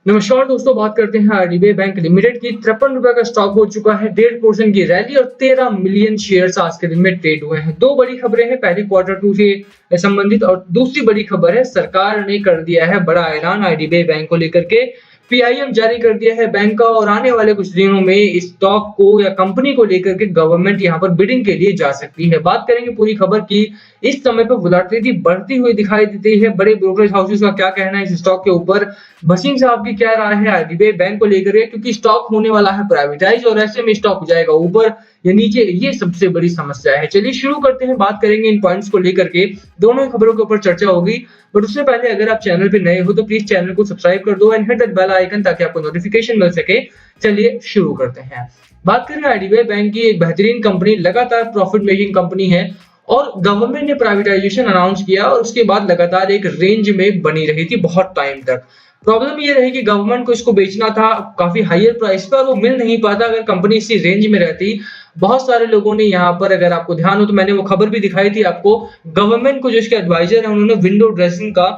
नमस्कार दोस्तों, बात करते हैं आरडीबी बैंक लिमिटेड की। 53 रुपए का स्टॉक हो चुका है 1.5% की रैली और 13 मिलियन शेयर्स आज के दिन में ट्रेड हुए हैं। दो बड़ी खबरें हैं, पहली क्वार्टर टू से संबंधित और दूसरी बड़ी खबर है सरकार ने कर दिया है बड़ा ऐलान आरडीबी बैंक को लेकर के। पीआईएम जारी कर दिया है बैंक का और आने वाले कुछ दिनों में इस स्टॉक को या कंपनी को लेकर के गवर्नमेंट यहां पर बिडिंग के लिए जा सकती है। बात करेंगे पूरी खबर की। इस समय पर वोलेटिलिटी बढ़ती हुई दिखाई देती है। बड़े ब्रोकरेज हाउसेस का क्या कहना है इस स्टॉक के ऊपर, भसीन साहब की क्या राय है आरडीबी बैंक को लेकर के, क्योंकि स्टॉक होने वाला है प्राइवेटाइज और ऐसे में स्टॉक हो जाएगा ऊपर या नीचे, ये सबसे बड़ी समस्या है। चलिए शुरू करते हैं, बात करेंगे इन पॉइंट्स को लेकर के। दोनों ही खबरों के ऊपर चर्चा होगी, बट उससे पहले अगर आप चैनल पे नए हो तो प्लीज चैनल को सब्सक्राइब कर दो and hit that bell icon ताकि आपको नोटिफिकेशन मिल सके। चलिए शुरू करते हैं। बात करें आरडीबी बैंक की, एक बेहतरीन कंपनी, लगातार प्रॉफिट मेकिंग कंपनी है और गवर्नमेंट ने प्राइवेटाइजेशन अनाउंस किया और उसके बाद लगातार एक रेंज में बनी रही थी बहुत टाइम तक। प्रॉब्लम ये रही कि गवर्नमेंट को इसको बेचना था काफी हायर प्राइस पर और वो मिल नहीं पाता अगर कंपनी इसी रेंज में रहती। बहुत सारे लोगों ने यहाँ पर, अगर आपको ध्यान हो तो मैंने वो खबर भी दिखाई थी आपको, गवर्नमेंट को जो इसके एडवाइजर है उन्होंने विंडो ड्रेसिंग का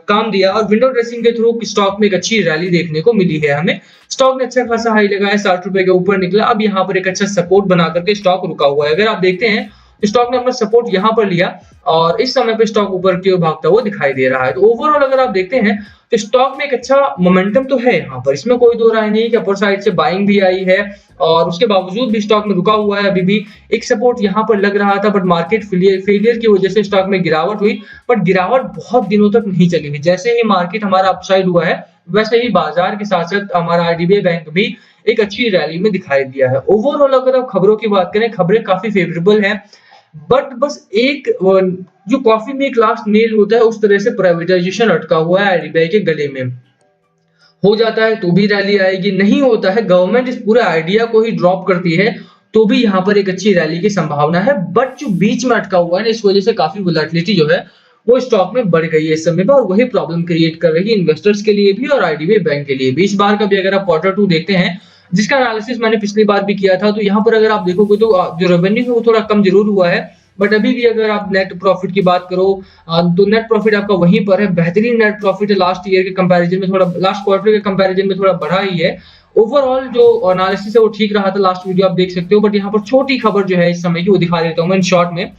काम दिया और विंडो ड्रेसिंग के थ्रू स्टॉक में एक अच्छी रैली देखने को मिली है हमें। स्टॉक ने अच्छा खासा हाई लगाया, 60 रुपए के ऊपर निकला। अब यहाँ पर एक अच्छा सपोर्ट बना करके स्टॉक रुका हुआ है। अगर आप देखते हैं स्टॉक ने अपना सपोर्ट यहां पर लिया और इस समय पे स्टॉक ऊपर की ओर भागता हुआ दिखाई दे रहा है। तो ओवरऑल अगर आप देखते हैं तो स्टॉक में एक अच्छा मोमेंटम तो है यहाँ पर, इसमें कोई दो राय नहीं कि अपर साइड से बाइंग भी आई है और उसके बावजूद भी स्टॉक में रुका हुआ है। अभी भी एक सपोर्ट यहाँ पर लग रहा था, बट मार्केट फेलियर की वजह से स्टॉक में गिरावट हुई, बट गिरावट बहुत दिनों तक नहीं चली है। जैसे ही मार्केट हमारा अपसाइड हुआ है वैसे ही बाजार के साथ साथ हमारा आरडीबी बैंक भी एक अच्छी रैली में दिखाई दिया है। ओवरऑल अगर आप खबरों की बात करें, खबरें काफी फेवरेबल है, बट बस एक जो कॉफी में एक लास्ट नेल होता है उस तरह से प्राइवेटाइजेशन अटका हुआ है आरडीबी के गले में। हो जाता है तो भी रैली आएगी, नहीं होता है, गवर्नमेंट इस पूरे आइडिया को ही ड्रॉप करती है तो भी यहाँ पर एक अच्छी रैली की संभावना है। बट जो बीच में अटका हुआ है ना, इस वजह से काफी वोलेटिलिटी जो है वो स्टॉक में बढ़ गई है इस समय पर और वही प्रॉब्लम क्रिएट कर रही है इन्वेस्टर्स के लिए भी और आरडीबी बैंक के लिए भी। इस बार का भी अगर आप क्वार्टर टू देखते हैं, जिसका एनालिसिस मैंने पिछली बार भी किया था, तो यहाँ पर अगर आप देखोगे तो जो रेवेन्यू है वो थोड़ा कम जरूर हुआ है, बट अभी भी अगर आप नेट प्रॉफिट की बात करो तो नेट प्रॉफिट आपका वहीं पर है। बेहतरीन नेट प्रॉफिट है, लास्ट ईयर के कंपैरिजन में थोड़ा, लास्ट क्वार्टर के कंपैरिजन में थोड़ा बढ़ा ही है। ओवरऑल जो एनालिसिस है वो ठीक रहा था, लास्ट वीडियो आप देख सकते हो। बट यहाँ पर छोटी खबर जो है इस समय की वो दिखा देता हूँ मैं इन शॉर्ट में।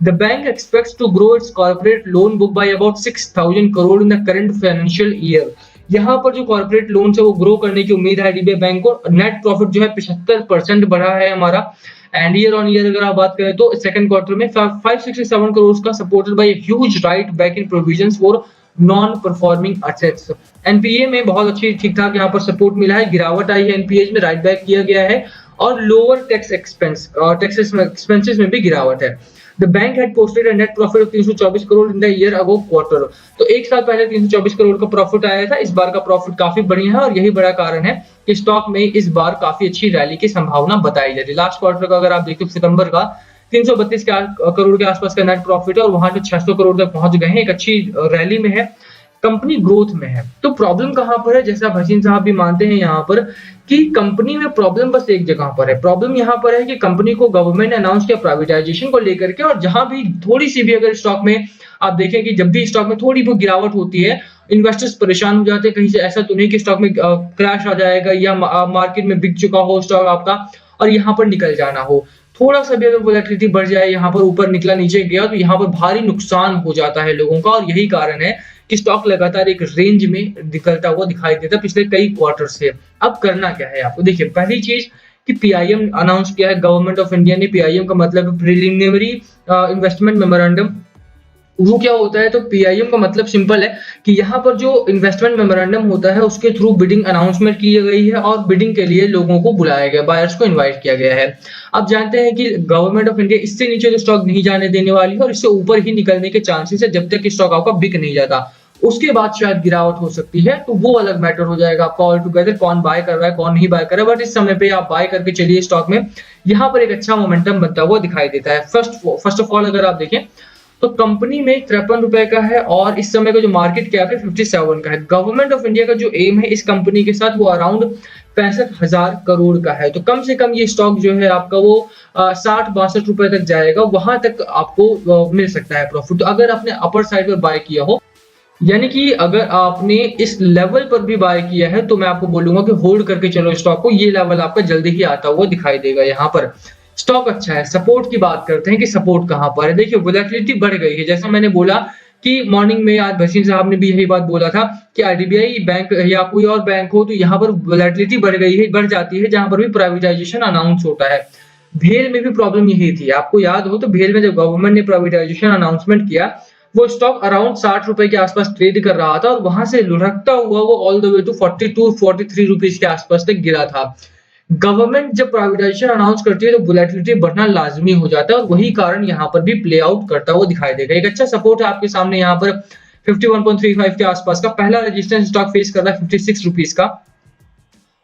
The bank expects to grow its corporate loan book by about 6,000 crore in the current financial year। यहाँ पर जो कॉर्पोरेट लोन है वो ग्रो करने की उम्मीद है आरडीबी बैंक को। नेट प्रॉफिट जो है 75% बढ़ा है हमारा एंड ईयर ऑन ईयर अगर आप बात करें तो सेकंड क्वार्टर में 567 करोड़ का, supported by huge right back in provisions for non performing assets. NPA में बहुत अच्छी ठीक ठाक यहाँ पर सपोर्ट मिला है, गिरावट आई है एनपीए में, राइट बैक किया गया है और लोअर टैक्स एक्सपेंसेस में भी गिरावट है। The bank had posted a net profit of 324 crore in the year ago quarter। तो एक साल पहले 324 करोड़ का प्रॉफिट आया था, इस बार का प्रॉफिट काफी बढ़िया है और यही बड़ा कारण है कि स्टॉक में इस बार काफी अच्छी रैली की संभावना बताई जा रही है। लास्ट क्वार्टर का अगर आप देखते हो सितंबर का 332 करोड़ के आसपास का नेट प्रॉफिट है और वहां जो 600 करोड़ तक पहुंच गए हैं, एक अच्छी रैली में है, कंपनी ग्रोथ में है। तो प्रॉब्लम कहां पर है, जैसा भसीन साहब भी मानते हैं यहाँ पर कि कंपनी में प्रॉब्लम बस एक जगह पर है। प्रॉब्लम यहाँ पर है कि कंपनी को गवर्नमेंट ने अनाउंस किया प्राइवेटाइजेशन को लेकर के और जहां भी थोड़ी सी भी अगर स्टॉक में आप देखें कि जब भी स्टॉक में थोड़ी बहुत गिरावट होती है इन्वेस्टर्स परेशान हो जाते हैं। कहीं से ऐसा तो नहीं कि स्टॉक में क्रैश आ जाएगा या मार्केट में बिक चुका हो स्टॉक आपका और यहाँ पर निकल जाना हो। थोड़ा सा भी अगर वोलेटिलिटी बढ़ जाए, यहाँ पर ऊपर निकला नीचे गया, तो यहाँ पर भारी नुकसान हो जाता है लोगों का और यही कारण है कि स्टॉक लगातार एक रेंज में निकलता हुआ दिखाई देता है पिछले कई क्वार्टर से। अब करना क्या है आपको, देखिए पहली चीज कि पीआईएम अनाउंस किया है गवर्नमेंट ऑफ इंडिया ने। पीआईएम का मतलब प्रिलिमिनरी इन्वेस्टमेंट मेमोरेंडम। वो क्या होता है, तो पीआईएम का मतलब सिंपल है कि यहाँ पर जो इन्वेस्टमेंट मेमोरेंडम होता है उसके थ्रू बिडिंग अनाउंसमेंट की गई है और बिडिंग के लिए लोगों को बुलाया गया, बायर्स को इनवाइट किया गया है। अब जानते हैं कि गवर्नमेंट ऑफ इंडिया इससे नीचे जो स्टॉक नहीं जाने देने वाली है और इससे ऊपर ही निकलने के चांसेस है जब तक स्टॉक आपका बिक नहीं जाता। उसके बाद शायद गिरावट हो सकती है, तो वो अलग मैटर हो जाएगा आपका ऑल टुगेदर, कौन बाय कर रहा है कौन नहीं बाय कर रहा है। बट इस समय पे आप बाय करके चलिए स्टॉक में, यहाँ पर एक अच्छा मोमेंटम बनता हुआ दिखाई देता है। फर्स्ट ऑफ ऑल अगर आप देखें तो कंपनी में 53 रुपए का है और इस समय का जो मार्केट कैप है 57 का है। गवर्नमेंट ऑफ इंडिया का जो एम है इस कंपनी के साथ वो अराउंड 65,000 करोड़ का है। तो कम से कम ये स्टॉक जो है आपका वो 60-62 रुपए तक जाएगा, वहां तक आपको मिल सकता है प्रॉफिट। तो अगर आपने अपर साइड पर बाय किया हो यानी कि अगर आपने इस लेवल पर भी बाय किया है तो मैं आपको बोलूंगा कि होल्ड करके चलो स्टॉक को, ये लेवल आपका जल्दी ही आता हुआ दिखाई देगा। यहाँ पर स्टॉक अच्छा है। सपोर्ट की बात करते हैं कि सपोर्ट कहां पर है। देखिए वोलेटिलिटी बढ़ गई है, जैसा मैंने बोला कि मॉर्निंग में आज भसीन साहब ने भी यही बात बोला था कि आईडीबीआई बैंक या कोई और बैंक हो तो यहाँ पर वोलेटिलिटी बढ़ गई है, बढ़ जाती है जहां पर भी प्राइवेटाइजेशन अनाउंस होता है। भेल में भी प्रॉब्लम यही थी, आपको याद हो तो भेल में जब गवर्नमेंट ने प्राइवेटाइजेशन अनाउंसमेंट किया, वो स्टॉक अराउंड 60 रुपए के आसपास ट्रेड कर रहा था और वहां से लुढ़कता हुआ वो all the way to 42 43 rupees के आसपास तक गिरा था। गवर्नमेंट जब प्राइवेटाइजेशन अनाउंस करती है तो वोलेटिलिटी बढ़ना लाजमी हो जाता है और वही कारण यहाँ पर भी प्ले आउट करता हुआ दिखाई देगा। एक अच्छा सपोर्ट है आपके सामने यहाँ पर 51.35 के आसपास का। पहला रेजिस्टेंस स्टॉक फेस कर रहा है 56 रुपीज का।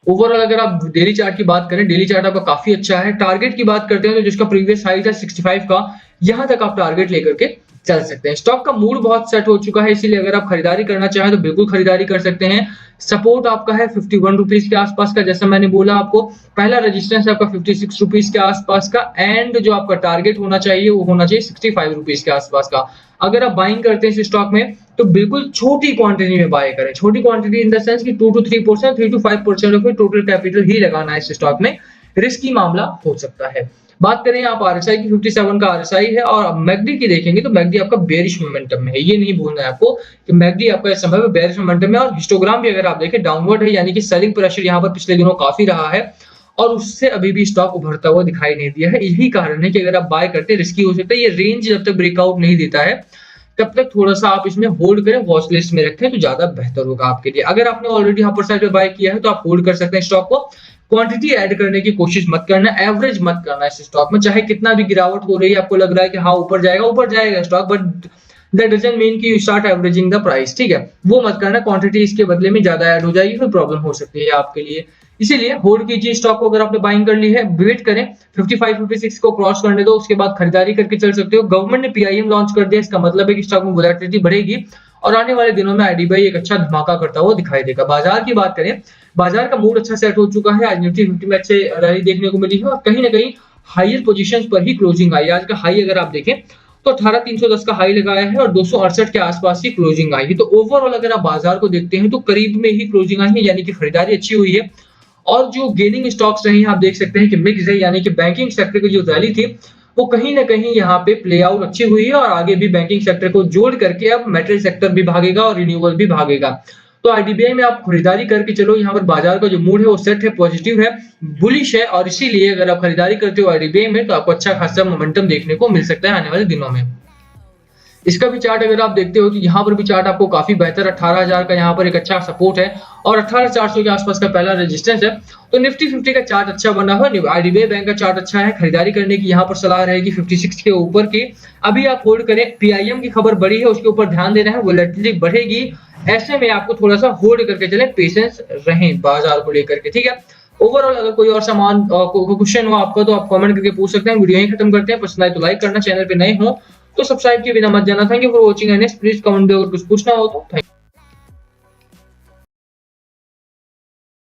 ओवरऑल अगर आप डेली चार्ट की बात करें, डेली चार्ट आपका काफी अच्छा है। टारगेट की बात करते हैं तो जिसका प्रीवियस हाई था 65 का, यहां तक आप टारगेट लेकर के चल सकते हैं। स्टॉक का मूड बहुत सेट हो चुका है, इसीलिए अगर आप खरीदारी करना चाहें तो बिल्कुल खरीदारी कर सकते हैं। सपोर्ट आपका है 51 रुपीज के आसपास का, जैसा मैंने बोला आपको। पहला रेजिस्टेंस आपका 56 रुपीज के आसपास का एंड जो आपका टारगेट होना चाहिए वो होना चाहिए 65 रुपीज के आसपास का। अगर आप बाइंग करते हैं इस स्टॉक में तो बिल्कुल छोटी क्वांटिटी में बाय करें। छोटी क्वांटिटी इन द सेंस कि 2 to 3%, 3 to 5% of total capital ही लगाना है इस स्टॉक में। रिस्की मामला हो सकता है। बात करें आप आरएसआई की, 57 का आरएसआई है और मैकडी की देखेंगे तो मैकडी आपका बेरिश मोमेंटम में है। ये नहीं भूलना है आपको कि मैकडी आपका इस समय पे बेरिश मोमेंटम में, और हिस्टोग्राम भी अगर आप देखें डाउनवर्ड है, यानी कि सेलिंग प्रेशर यहाँ पर पिछले दिनों काफी रहा है और उससे अभी भी स्टॉक उभरता हुआ दिखाई नहीं दिया है। यही कारण है कि अगर आप बाय करते हैं रिस्की हो सकता है। ये रेंज जब तक ब्रेकआउट नहीं देता है तब तक थोड़ा सा आप इसमें होल्ड करें, वॉच लिस्ट में रखें तो ज्यादा बेहतर होगा आपके लिए। अगर आपने ऑलरेडी अपर साइड पे बाय किया है तो आप होल्ड कर सकते हैं स्टॉक को। क्वांटिटी ऐड करने की कोशिश मत करना, एवरेज मत करना इस स्टॉक में। चाहे कितना भी गिरावट हो रही है, आपको लग रहा है कि हाँ ऊपर जाएगा stock, but that doesn't mean कि you start averaging the price, ठीक है। वो मत करना, क्वांटिटी इसके बदले में ज्यादा ऐड हो जाएगी, फिर प्रॉब्लम हो सकती है आपके लिए। इसीलिए होल्ड कीजिए स्टॉक को। अगर आपने बाइंग कर ली है वेट करें 55 56 को क्रॉस करने दो, उसके बाद खरीदारी करके चल सकते हो। गवर्नमेंट ने पीआईएम लॉन्च कर दिया, इसका मतलब है कि स्टॉक में वोलेटिलिटी बढ़ेगी और आने वाले दिनों में आईडीबीआई एक अच्छा धमाका करता हुआ दिखाई देगा। बाजार की बात करें, बाजार का मूड अच्छा सेट हो चुका है। आज निफ्टी 50 में अच्छे रैली देखने को मिली है और कहीं ना कहीं हायर पोजीशंस पर ही क्लोजिंग आई। आज का हाई अगर आप देखें तो 18,310 का हाई लगाया है और 268 के आसपास की क्लोजिंग आई है। तो ओवरऑल अगर आप बाजार को देखते हैं तो करीब में ही क्लोजिंग आई है, यानी कि खरीदारी अच्छी हुई है। और जो गेनिंग स्टॉक्स रहे हैं आप देख सकते हैं कि मिक्स है, यानी कि बैंकिंग सेक्टर की जो रैली थी वो कहीं ना कहीं यहाँ पे प्ले आउट अच्छी हुई है और आगे भी बैंकिंग सेक्टर को जोड़ करके अब मेटल सेक्टर भी भागेगा और रिन्यूएबल भी भागेगा। तो आईडीबीआई में आप खरीदारी करके चलो। यहाँ पर बाजार का जो मूड है वो सेट है, पॉजिटिव है, बुलिश है और इसीलिए अगर आप खरीदारी करते हो आईडीबीआई में तो आपको अच्छा खासा मोमेंटम देखने को मिल सकता है आने वाले दिनों में। इसका भी चार्ट अगर आप देखते हो तो यहाँ पर भी चार्ट आपको काफी बेहतर 18,000 का यहाँ पर एक अच्छा सपोर्ट है और 18,400 के आसपास का पहला रेजिस्टेंस है। तो निफ्टी 50 का चार्ट अच्छा बना हुआ है। आईडीबीआई बैंक का चार्ट अच्छा है। खरीदारी करने की यहाँ पर सलाह रहेगी 56 के ऊपर की। अभी आप होल्ड करें। पीआईएम की खबर बड़ी है, उसके ऊपर ध्यान देना है, वोलेटिलिटी बढ़ेगी, ऐसे में आपको थोड़ा सा होल्ड करके चले, पेशेंस रहें बाजार को लेकर के, ठीक है। ओवरऑल अगर कोई और सामान क्वेश्चन हो आपका तो आप कमेंट करके पूछ सकते हैं। वीडियो यहीं खत्म करते हैं। पसंद आए तो लाइक करना, चैनल पे नए हो तो सब्सक्राइब किए बिना मत जाना। Thank you for watching and please comment में अगर कुछ पूछना हो तो।